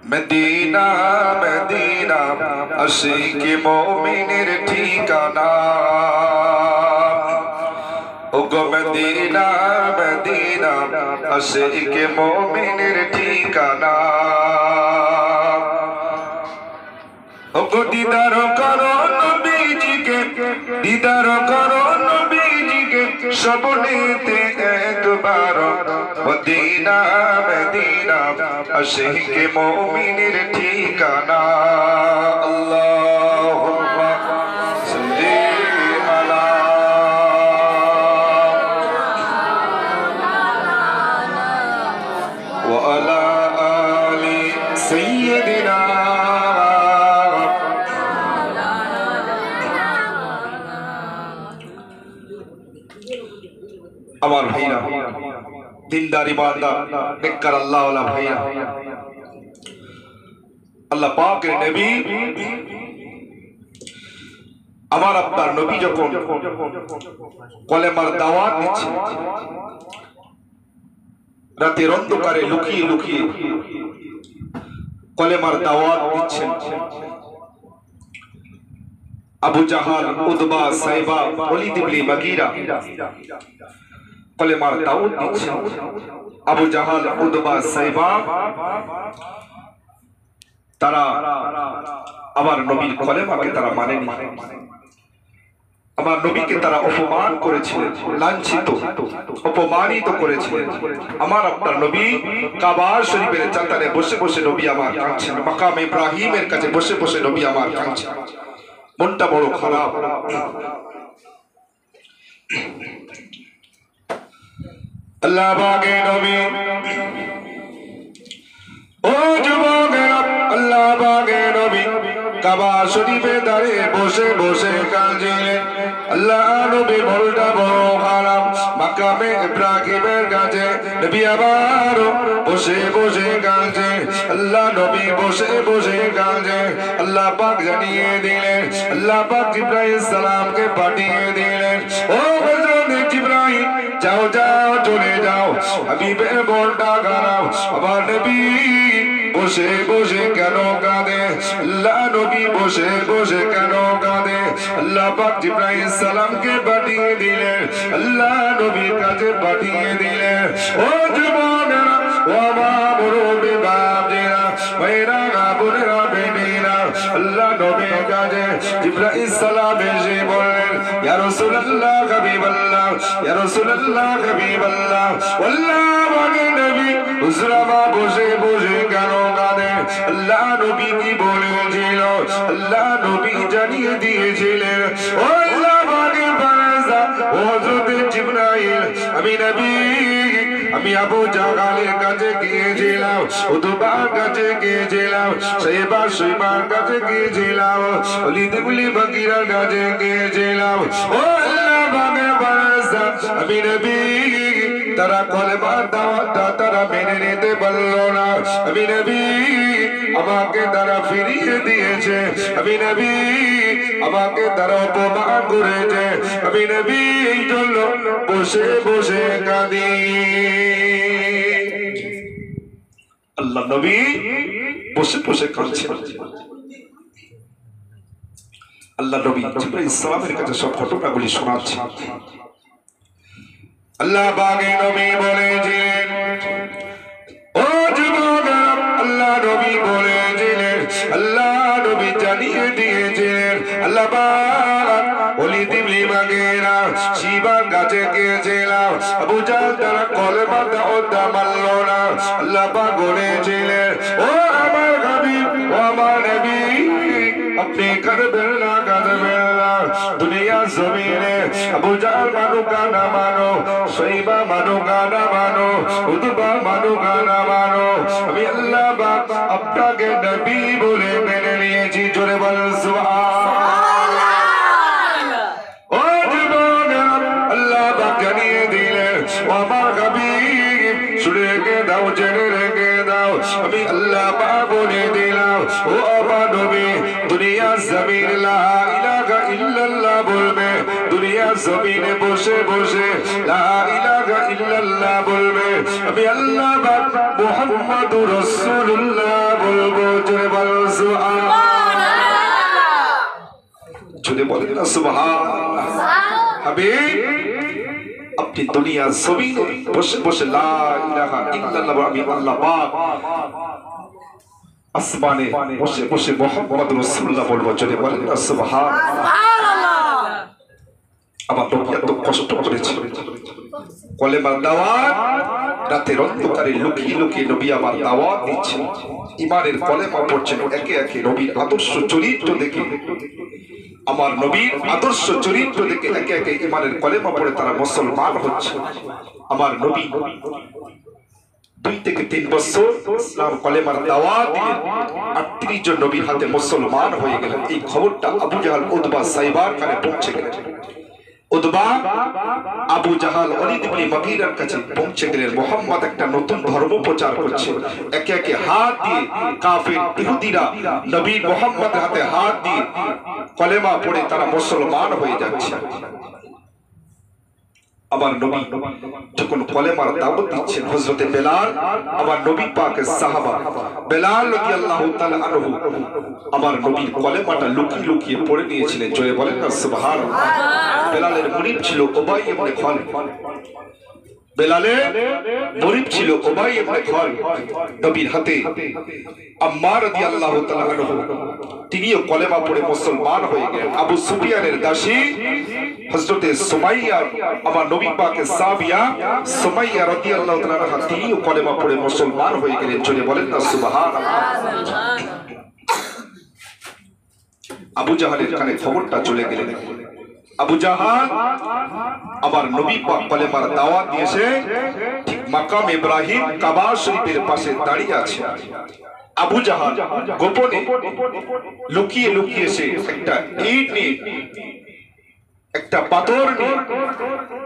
Medina Medina Ashiq মুমিনের ঠিকানা ওগো মদিনা মদিনা আশিক মুমিনের ঠিকানা ওগো দিদার করো নবীজিকে দিদার করো নবীজিকে স্বপ্নেতে একবার মদিনা মদিনা আশিক মুমিনের ঠিকানা আল্লাহুম্মা সাল্লি আলা ওয়া আলা আলি সাইয়্যিদিনা আমার ভাইরা দিনদার ইমানদার নেককার আল্লাহ ওয়ালা ভাইরা আল্লাহ পাকের নবী আমার আপনার নবী যখন কলেমার দাওয়াত দিচ্ছে রাতের অন্ধকারে লুকিয়ে লুকিয়ে কলেমার দাওয়াত দিচ্ছেন আবু জাহাল উতবা সাইবা ওয়ালিদ ইবনে মুগীরা কলেমার দাওয়াত দিচ্ছেন আবু জাহাল উতবা সাইবা তারা আমার নবীর কলেমাকে তারা মানেনি আমার নবীকে তারা অপমান করেছিলেন লাঞ্ছিত অপমানিত করেছিলেন আমার আপনার নবী কাবা শরীফের চাতালে বসে বসে নবী আমার কাঁদছেন মাকাম ইব্রাহিমের কাছে বসে বসে নবী আমার কাঁদছেন মনটা বড় খারাপ আল্লাহ পাকের নবী ও যুবকেরা আল্লাহ পাকের নবী কাবা শরীফে দাঁড়িয়ে বসে বসে কাঁদছিলেন আল্লাহ নবী মনটা বড় খারাপ মাকামে ইব্রাহিমের কাছে নবী আবার বসে বসে কাঁদছে আল্লাহ নবী বসে বসে কাঁদছে আল্লাহ পাক জানিয়ে দিলেন আল্লাহ পাক ইব্রাহিম সালামকে পাঠিয়ে দিলেন ও হযরত ইব্রাহিম যাও যাও চলে যাও হাবিবের মনটা খারাপ আমার নবী বসে বসে কেন কাঁদে আল্লাহ নবী বসে বসে কেন কাঁদে আল্লাহ পাক ইব্রাহিম সালামকে পাঠিয়ে দিলেন আল্লাহ নবীর কাছে পাঠিয়ে দিলেন ও যুবকেরা ও মা মুরব্বি বাপজিরা ভাইরা বোনেরা বেটিরা আল্লাহ নবীর কাছে ইব্রাহিম সালাম এসে বললেন ইয়া রাসূলুল্লাহ হাবিবাল্লাহ ইয়া রাসূলুল্লাহ হাবিবাল্লাহ আল্লাহ পাকের নবী হুজরামা বসে বসে কেন কাঁদে আল্লাহ নবী কি বলেছিল আল্লাহ নবী জানিয়ে দিয়েছিলেন ও আল্লাহ পাকের ফেরেশতা হযরত জিবরাইল আমি নবী আমি আবু জাহালের কাছে গিয়েছিলাম উতবার কাছে গিয়েছিলাম সাইবা সুইবার কাছে গিয়েছিলাম ওয়ালিদ ইবনে মুগীরার কাছে গিয়েছিলাম ও আল্লাহ পাকের ফেরেশতা আমি নবী তারা কলেমার দাওয়াতটা তারা মেনে নিতে পারল না আমি নবী আমাকে তারা ফিরিয়ে দিয়েছে আমি নবী আমাকে তারা অপমান করেছে আমি নবী এই জন্য বসে বসে কাঁদি আল্লাহ নবী বসে বসে কাঁদছেন আল্লাহ নবী জিবরাইল সালামের কাছে সব ঘটনাগুলি শোনাচ্ছেন আল্লাহ পাকের নবী বলেছিলেন ও যুবকেরা আল্লাহ নবী বলেছিলেন আল্লাহ নবী জানিয়ে দিয়েছিলেন আল্লাহ পাক ওয়ালিদ ইবনে মুগীরা শিবার কাছে গিয়েছিলাম আবু জাহল তারা কলেমা দাওয়াত মানল না আল্লাহ পাক বলেছিলেন ও আমার হাবিব ও আমার নবী আপনি কাঁদবেন না দুনিয়া জমিনে আবু জাহল মানুকা না মানো সাইবা মানুকা না মানো উতবা মানুকা না মানো আমি আল্লাহ পাক আপনাকে নবী বলে মেনে নিয়েছি জোরে বলেন সুবহানাল্লাহ ও যুবকেরা আল্লাহ পাক জানিয়ে দিলেন ও আমার হাবিব শুনে রেখে দাও জেনে রেখে দাও আমি আল্লাহ পাক বলে দিলাম ও আমার নবী দুনিয়া জমিন লা ইলাহা ইল্লাল্লাহ বলবে দুনিয়া জমিনে বসে বসে বসে লা ইলাহা ইল্লাল্লাহ বলবে, আমি আল্লাহ পাক মুহাম্মাদুর রাসূলুল্লাহ বলবো। জোরে বলো সুবহানাল্লাহ, জোরে বলেন না সুবহানাল্লাহ। হাবিব আপনি দুনিয়ার জমিনে বসে বসে লা ইলাহা ইল্লাল্লাহ আমি আল্লাহ পাক আসমানে বসে বসে মুহাম্মাদুর রাসূলুল্লাহ বলবো। জোরে বলেন না সুবহানাল্লাহ। আমার নবী এত কষ্ট করেছে, কলেমার দাওয়াত রাতের অন্ধকারে লুকিয়ে লুকিয়ে নবী আমার দাওয়াত দিচ্ছেন, ইমানের কলেমা পড়ছেন একে একে। নবীর আদর্শ চরিত্র দেখে, আমার নবীর আদর্শ চরিত্র দেখে একে একে ইমানের কলেমা পড়ে তারা মুসলমান হচ্ছে। আমার নবী 2 থেকে 3 বছর ইসলাম কলেমার দাওয়াত দিয়ে 38 জন নবীর হাতে মুসলমান হয়ে গেলেন। এই খবরটা আবু জাহাল, উতবা, সাইবার কানে পৌঁছে গেলেন। উতবা, আবু জাহাল, ওয়ালিদ ইবনে মুগীরার কাছে পৌঁছে গেলেন। মুহাম্মদ একটা নতুন ধর্ম প্রচার করছে। একে একে হাত দিয়ে কাফির ইহুদিরা নবী মুহাম্মদের হাতে হাত দিয়ে কলেমা পড়ে তারা মুসলমান হয়ে যাচ্ছে। আমার নবী যখন কলেমার দাওয়াত দিচ্ছেন, হযরতে বেলাল আমার নবী পাকের সাহাবা, বেলাল রাদিয়াল্লাহু তাআলা আনহু আমার নবীর কলেমাটা লুকিয়ে লুকিয়ে পড়ে নিয়েছিলেন। জোরে বলেন না সুবহানাল্লাহ। বেলালের মুরিদ ছিল উবাই ইবনে খালিদ, বেলালের মুরিদ ছিল উবাই ইবনে খালিদ। নবীর হাতে আম্মার রাদিয়াল্লাহু তাআলা আনহু তিনিও কলেমা পড়ে মুসলমান হয়ে গেলেন। আবু সুফিয়ানের দাসী হযরতে সুমাইয়া আমার নবী পাকের সাহাবিয়া সুমাইয়া রাদিয়াল্লাহু তাআলা আনহা তিনিও কলেমা পড়ে মুসলমান হয়ে গেলেন। জোরে বলেন না সুবহানাল্লাহ। আবু জাহালের কানে খবরটা চলে গেলেন। আবু জাহাল আমার নবী পাক কলেমার দাওয়াত দিয়েছে, ঠিক মাকাম ইব্রাহিম কাবা শরীফের পাশে দাঁড়িয়ে আছে। আবু জাহাল গোপনে লুকিয়ে লুকিয়ে সে একটা ইট নিয়ে, একটা পাথর নিয়ে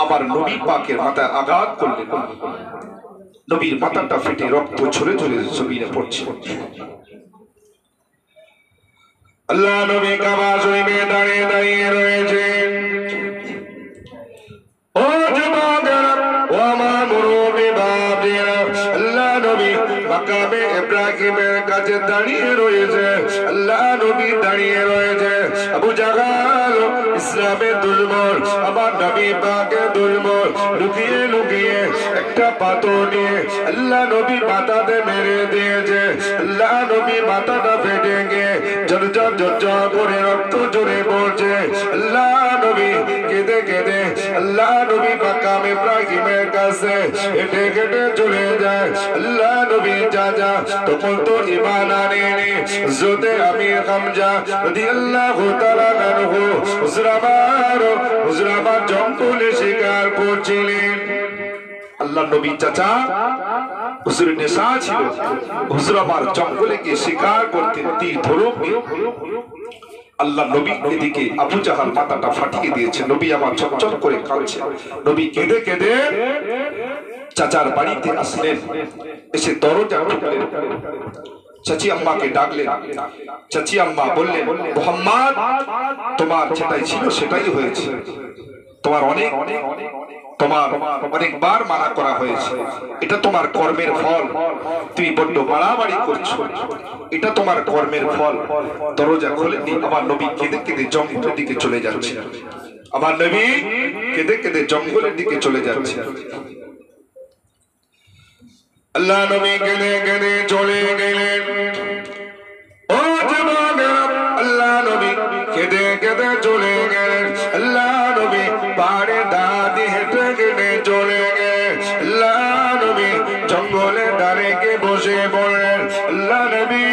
আমার নবী পাকের মাথায় আঘাত করলেন। নবীর মাথাটা ফেটে রক্ত ঝরে ঝরে জমিনে পড়ছে। আল্লাহ নবী কাবা শরীফে দাঁড়িয়ে দাঁড়িয়ে রয়েছেন। ও যুবকেরা, ও আমার মুরব্বি বাপজিরা, আল্লাহ নবী মাকামে ইব্রাহিমের কাছে দাঁড়িয়ে রয়েছে। আল্লাহ নবী দাঁড়িয়ে রয়েছে। আবু জাহাল ইসলামের দুশ্মন, আমার নবী পাকের দুশ্মন, লুকিয়ে লুকিয়ে একটা পাথর নিয়ে আল্লাহ নবী মাথাতে মেরে দিয়েছে। আল্লাহ নবী মাথাটা ফেটে গিয়ে ঝরঝর ঝরঝর করে রক্ত ঝরে পড়ছে। আল্লাহ নবী কেঁদে কেঁদে আল্লাহ নবী মাকাম ইব্রাহিমের কাছে হেঁটে হেঁটে চলে যায়। আল্লাহ নবী চাচা তখন তো ঈমান আনেনি। হযরতে আমির হামজা রাদিয়াল্লাহু তাআলা আনহু হুজুর আমার জঙ্গলে শিকার করছিলেন। আল্লাহ নবী চাচা হুজুর নেশা ছিল, হুজুর আমার জঙ্গলে গিয়ে শিকার করতেন তীর ধনুক নিয়ে। আল্লাহ নবী এদিকে আবু জাহাল মাথাটা ফাটিয়ে দিয়েছে। নবী আমার চকচক করে কাঁদছে। নবী কেঁদে কেঁদে চাচার বাড়িতে আসলেন। এসে দরজা ঠুকলেন, চাচি আম্মাকে ডাকলেন। চাচি আম্মা বললেন, মুহাম্মদ তোমার যেটাই ছিল সেটাই হয়েছে। তোমার অনেকবার মানা করা হয়েছে। এটা তোমার কর্মের ফল। তুমি বড্ড বাড়াবাড়ি করছো, এটা তোমার কর্মের ফল। দরজা খোলেনি। আমার নবী কেঁদে কেঁদে জঙ্গলের দিকে চলে যাচ্ছে। আমার নবী কেঁদে কেঁদে জঙ্গলের দিকে চলে যাচ্ছে। আল্লাহ নবী কেঁদে কেঁদে চলে গেলেন। ও যুবকেরা, আল্লাহ নবী কেঁদে কেঁদে চলে গেলেন। আল্লাহ নবী পাহাড়ে দাঁড়িয়ে হেঁটে কেটে চলে গেলেন। আল্লাহ নবী জঙ্গলে দাঁড়িয়ে বসে পড়লেন। আল্লাহ নবী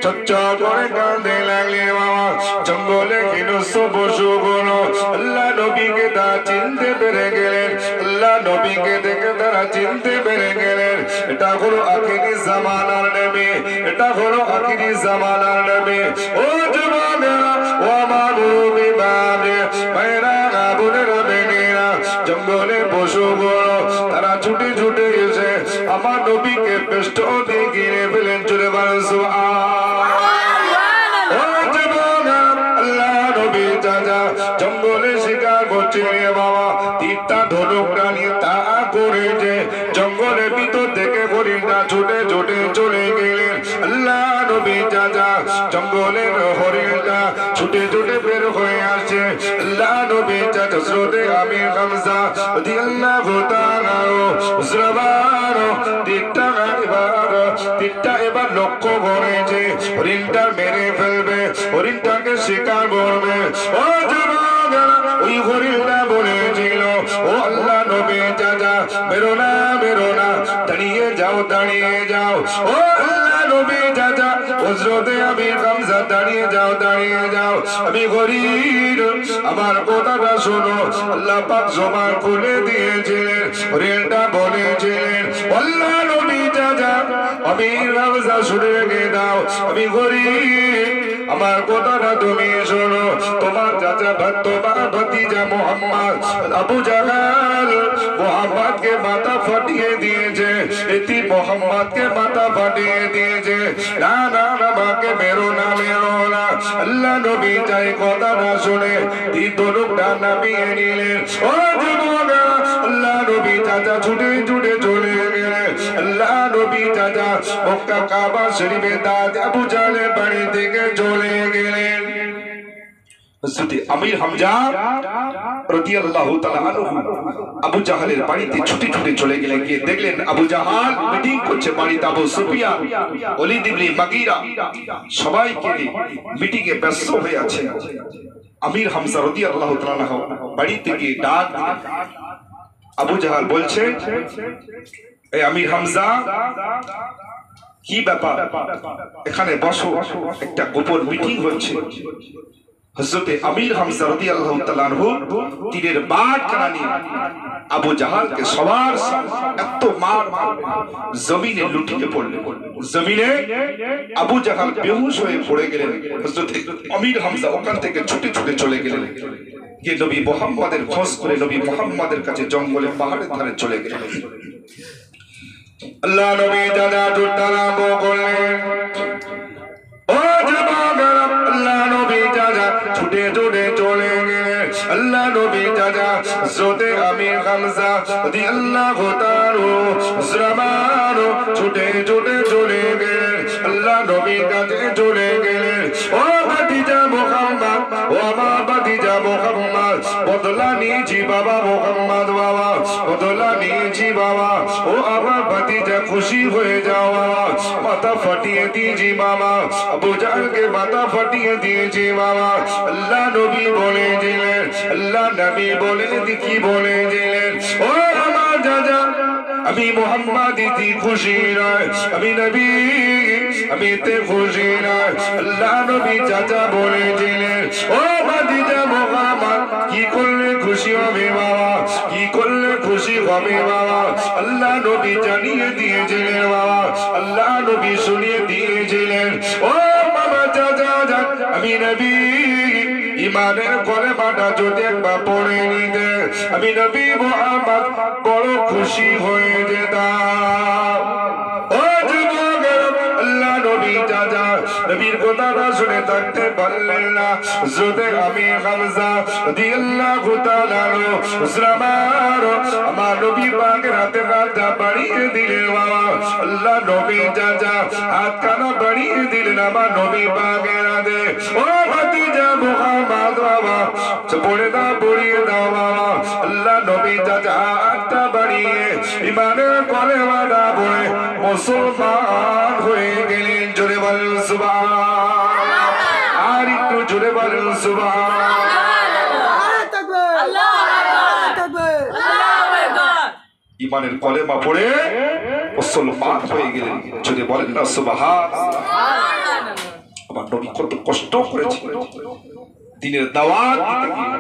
চচ্চর করে কাঁদতে লাগলেন। বাবা জঙ্গলে হিংস্র পশুগুলো আল্লাহ নবীকে তারা চিনতে পেরে গেলেন। আল্লাহ নবীকে দেখে তারা চিনতে পেরে গেলেন। এটা হলো আখিরি জামানার নবী, এটা হলো আখিরি জামানার নবী। ও যুবকেরা, ও আমার মুরব্বি বাপরে, ভাইরা, বোনেরা, বেনেরা, জঙ্গলের পশুগুলো তারা ছুটে ছুটে গেছে। আমার নবীকে পেষ্ট দিয়ে ঘিরে ফেলেন। চলে বলেন সুবহানাল্লাহ। ও যুবকেরা, আল্লাহ নবী চাচা জঙ্গলে শিকার করছে। বাবা জঙ্গলের ভিতর থেকে হরিণটা ছুটে ছুটে চলে গেলেন। আল্লাহ নবী চাচা জঙ্গলের হরিণটা ছুটে ছুটে বের হয়ে আসছে। আল্লাহ নবী চাচা হযরতে আমির হামজা রাদিয়াল্লাহু তাআলা তীরটা এবার লক্ষ্য করেছে, হরিণটা মেরে ফেলবে, হরিণটাকে শিকার করবে। ও যুবকেরা, ওই হরিণটা বলেছিল, ও আল্লাহ নবী চাচা বেরো না বেরো না, দাঁড়িয়ে যাও দাঁড়িয়ে যাও। ও আল্লাহ নবী চাচা হযরতে আমির হামজা দাঁড়িয়ে যাও দাঁড়িয়ে যাও, আমি গরীব, আমার কথাটা শোনো। আল্লাহ পাক জবান খুলে দিয়েছিলেন, হরিণটা বলেছিলেন, আল্লাহ নবী চাচা আমির হামজা শুনে রেখে দাও, আমি গরীব, আমার কথাটা তুমি শোনো। তোমার চাচা তোমার ভাতিজা মোহাম্মদ আবু জাহাল মোহাম্মদকে মাথা ফাটিয়ে দিয়েছে, এটি মোহাম্মদকে মাথা ফাটিয়ে দিয়েছে। না না না, মাকে মেরো না মেরো না। আল্লাহ নবী চাই কথা না শুনে ধনুকটা নামিয়ে নিলেন। ও যুবকেরা, আল্লাহ নবী চাচা ছুটে ছুটে চলে গেলেন। আল্লাহ নবী চাচা মক্কা কাবা শরীফে দাদ আবু জাহেলের বাড়ি থেকে চলে গেলেন। হযরত আমির হামজা রাদিয়াল্লাহু তাআলা আনহু আবু জাহেলের বাড়িতে ছুটে ছুটে চলে গেলেন। গিয়ে দেখলেন আবু জাহাল মিটিং করছে বাড়িতে, আবু সুফিয়ান, ওলীদ ইবনে মুগীরা সবাইকে মিটিং এ ব্যস্ত হয়ে আছে। আমির হামজা রাদিয়াল্লাহু তাআলা আনহু বাড়ি থেকে ডাক দিলেন। আবু জাহাল বলছে, এই আমির হামজা, কি ব্যাপার, এখানে বসো, একটা গোপন মিটিং হচ্ছে। হযরতে আমির হামজা রাদিয়াল্লাহু তাআলা আনহু তীরের বাট কানি আবু জাহালকে সবার এত মার জমিনে লুটিয়ে পড়লেন। জমিনে আবু জাহাল বেহুশ হয়ে পড়ে গেলেন। হযরতে আমির হামজা ওখান থেকে ছুটে ছুটে চলে গেলেন, গিয়ে নবী মুহাম্মদের খোঁজ করে নবী মুহাম্মদের কাছে জঙ্গলে পাহাড়ের ধারে চলে গেলেন। আল্লাহ নবী দাদা দুটারাম করলেন। ও যুবকেরা, আল্লাহ নবী দাদা ছুটে ছুটে চলে গেলেন। আল্লাহ নবী দাদা হযরতে আমির হামজা রাদিয়াল্লাহু তাআলা ছুটে ছুটে চলে গেলেন। আল্লাহ নবীর কাছে চলে গেলেন। ও ভাতিজা মুহাম্মদ, ও আমার ভাতিজা মুহাম্মদ, বদলা নিয়েছি বাবা মুহাম্মদ, বাবা বদলা নিয়েছি বাবা। ও আমার ভাতিজা খুশি হয়ে যাও বাবা, মাথা ফাটিয়ে দিয়েছি বাবা, আবু জাহেলকে মাথা ফাটিয়ে দিয়েছি বাবা। আল্লাহ নবী বলেছিলেন, আল্লাহ নবী বলে কি বলেছিলেন, ও আমার দাদা আমি মুহাম্মদ ইতি খুশি নয়, আমি নবী আমি তে খুশি নয়। আল্লাহ নবী চাচা বলেছিলেন, ও ভাতিজা মুহাম্মদ, কি করলে খুশি হবে বাবা, কি করলে খুশি হবে বাবা। আল্লাহ নবী জানিয়ে দিয়েছিলেন বাবা, আল্লাহ নবী শুনিয়ে দিয়েছিলেন, ও বাবা চাচা আমি নবী ইমানের কলেমাটা যদি একবার পড়ে নিতে, আমি নবী মুহাম্মদ বড় খুশি হয়ে যেতাম। ও যুবকেরা, আল্লাহ নবী চাচা নবীর কথাটা শুনে থাকতে পারলেন না। হযরতে আমির হামজা রাদিয়াল্লাহু তাআলা আমার নবী পাকের হাতে হাতটা বাড়িয়ে দিলেন বাবা। আল্লাহ নবী চাচা হাত কানা বাড়িয়ে দিলেন আমার নবী পাকের হাতে। ও ভাতিজা মুহাম্মদ বাবা, পড়ে দাও পড়িয়ে দাও বাবা। আল্লাহ নবী চাচা হাতটা বাড়িয়ে ইমানের কলেমাটা পড়ে মুসলমান হয়ে গেলেন। জোরে বলেন সুবহানাল্লাহ, আর একটু জোরে বলেন সুবহানাল্লাহ। ইমানের কলেমা পড়ে মুসলমান হয়ে গেলেন। যদি বলেন না সুবহানাল্লাহ। আমার নবী কত কষ্ট করেছিলেন দিনের দাওয়াত দিতে গিয়ে,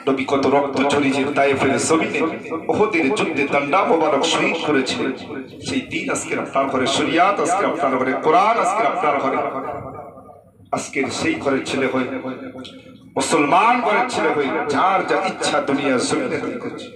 নবী কত রক্ত ঝরিয়েছেন তায়েফের জমিনে, উহুদের যুদ্ধে দণ্ডা মোবারক শহীদ করেছিলেন। সেই দিন আজকে আপনার ঘরে শরিয়াত, আজকে আপনার ঘরে কোরআন, আজকে আপনার ঘরে, আজকের সেই ঘরের ছেলে হয়ে মুসলমান ঘরের ছেলে হয়ে যার যা ইচ্ছা দুনিয়া জমিনে করছে।